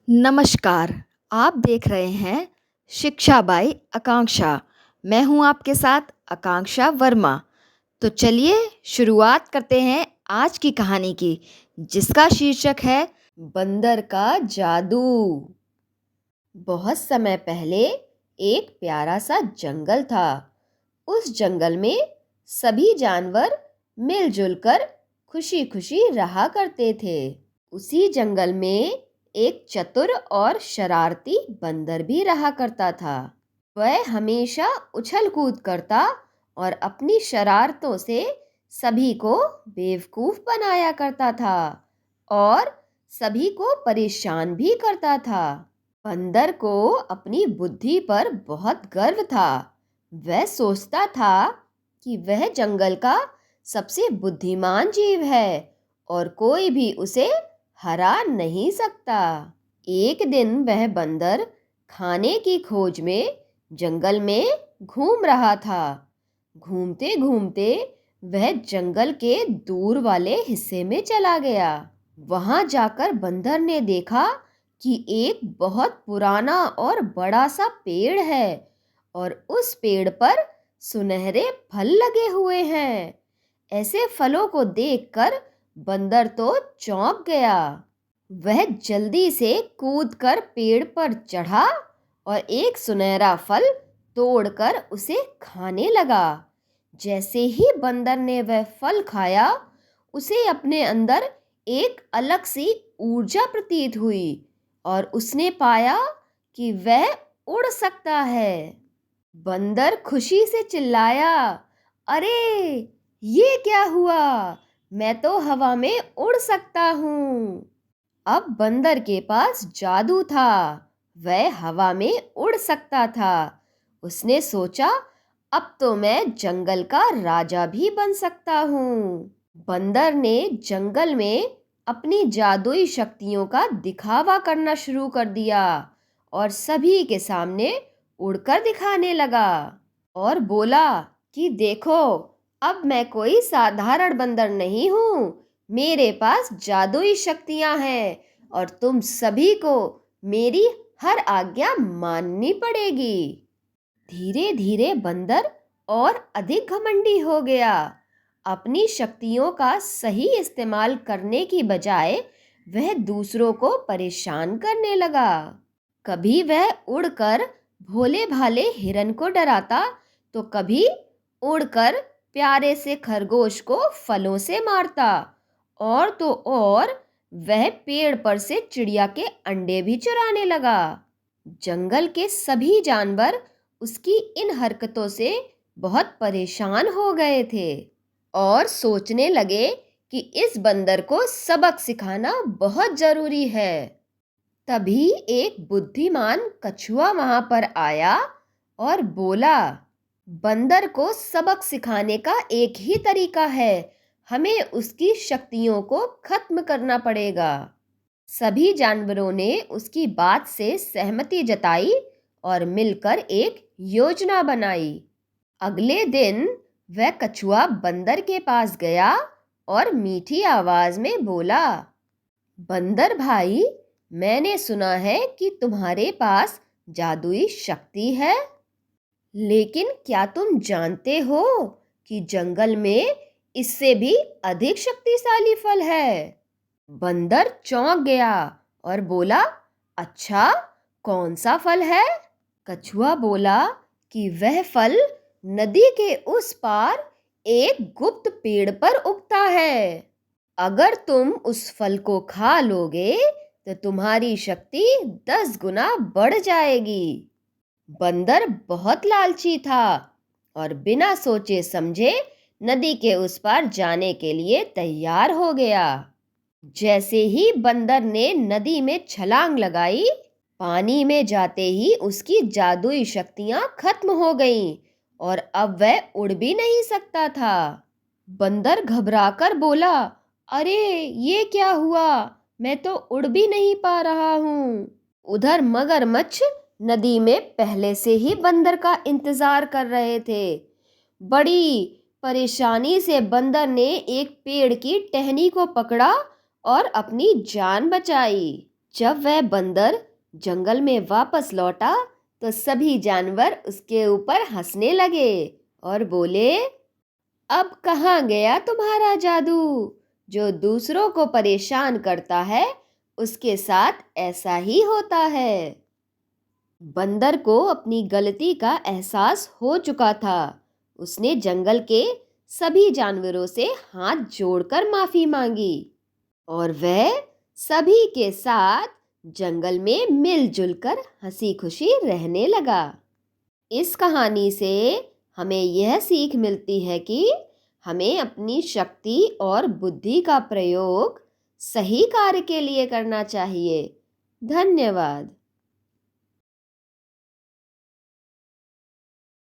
नमस्कार, आप देख रहे हैं शिक्षा बाई आकांक्षा। मैं हूं आपके साथ आकांक्षा वर्मा। तो चलिए शुरुआत करते हैं आज की कहानी की, जिसका शीर्षक है बंदर का जादू। बहुत समय पहले एक प्यारा सा जंगल था। उस जंगल में सभी जानवर मिलजुल कर खुशी खुशी रहा करते थे। उसी जंगल में एक चतुर और शरारती बंदर भी रहा करता था। वह हमेशा उछल कूद करता और अपनी शरारतों से सभी को बेवकूफ बनाया करता था और सभी को परेशान भी करता था। बंदर को अपनी बुद्धि पर बहुत गर्व था। वह सोचता था कि वह जंगल का सबसे बुद्धिमान जीव है और कोई भी उसे हरा नहीं सकता। एक दिन वह बंदर खाने की खोज में जंगल में घूम रहा था। घूमते घूमते वह जंगल के दूर वाले हिस्से में चला गया। वहां जाकर बंदर ने देखा कि एक बहुत पुराना और बड़ा सा पेड़ है और उस पेड़ पर सुनहरे फल लगे हुए हैं। ऐसे फलों को देखकर बंदर तो चौंक गया। वह जल्दी से कूदकर पेड़ पर चढ़ा और एक सुनहरा फल तोड़कर उसे खाने लगा। जैसे ही बंदर ने वह फल खाया, उसे अपने अंदर एक अलग सी ऊर्जा प्रतीत हुई और उसने पाया कि वह उड़ सकता है। बंदर खुशी से चिल्लाया, अरे ये क्या हुआ? मैं तो हवा में उड़ सकता हूँ। अब बंदर के पास जादू था। वह हवा में उड़ सकता था। उसने सोचा, अब तो मैं जंगल का राजा भी बन सकता हूँ। बंदर ने जंगल में अपनी जादुई शक्तियों का दिखावा करना शुरू कर दिया और सभी के सामने उड़कर दिखाने लगा और बोला कि देखो, अब मैं कोई साधारण बंदर नहीं हूँ। मेरे पास जादुई शक्तियाँ हैं और तुम सभी को मेरी हर आज्ञा माननी पड़ेगी। धीरे धीरे बंदर और अधिक घमंडी हो गया। अपनी शक्तियों का सही इस्तेमाल करने की बजाय वह दूसरों को परेशान करने लगा। कभी वह उड़कर भोले भाले हिरन को डराता, तो कभी उड़कर प्यारे से खरगोश को फलों से मारता और तो और वह पेड़ पर से चिड़िया के अंडे भी चुराने लगा। जंगल के सभी जानवर उसकी इन हरकतों से बहुत परेशान हो गए थे और सोचने लगे कि इस बंदर को सबक सिखाना बहुत जरूरी है। तभी एक बुद्धिमान कछुआ वहां पर आया और बोला, बंदर को सबक सिखाने का एक ही तरीका है, हमें उसकी शक्तियों को खत्म करना पड़ेगा। सभी जानवरों ने उसकी बात से सहमति जताई और मिलकर एक योजना बनाई। अगले दिन वह कछुआ बंदर के पास गया और मीठी आवाज में बोला, बंदर भाई, मैंने सुना है कि तुम्हारे पास जादुई शक्ति है, लेकिन क्या तुम जानते हो कि जंगल में इससे भी अधिक शक्तिशाली फल है? बंदर चौंक गया और बोला, अच्छा, कौन सा फल है? कछुआ बोला कि वह फल नदी के उस पार एक गुप्त पेड़ पर उगता है। अगर तुम उस फल को खा लोगे तो तुम्हारी शक्ति 10 गुना बढ़ जाएगी। बंदर बहुत लालची था और बिना सोचे समझे नदी के उस पार जाने के लिए तैयार हो गया। जैसे ही बंदर ने नदी में छलांग लगाई, पानी में जाते ही उसकी जादुई शक्तियां खत्म हो गईं और अब वह उड़ भी नहीं सकता था। बंदर घबराकर बोला, अरे ये क्या हुआ? मैं तो उड़ भी नहीं पा रहा हूँ। उधर मगरमच्छ नदी में पहले से ही बंदर का इंतजार कर रहे थे। बड़ी परेशानी से बंदर ने एक पेड़ की टहनी को पकड़ा और अपनी जान बचाई। जब वह बंदर जंगल में वापस लौटा तो सभी जानवर उसके ऊपर हंसने लगे और बोले, अब कहाँ गया तुम्हारा जादू? जो दूसरों को परेशान करता है उसके साथ ऐसा ही होता है। बंदर को अपनी गलती का एहसास हो चुका था। उसने जंगल के सभी जानवरों से हाथ जोड़कर माफी मांगी और वह सभी के साथ जंगल में मिलजुल कर हंसी खुशी रहने लगा। इस कहानी से हमें यह सीख मिलती है कि हमें अपनी शक्ति और बुद्धि का प्रयोग सही कार्य के लिए करना चाहिए। धन्यवाद।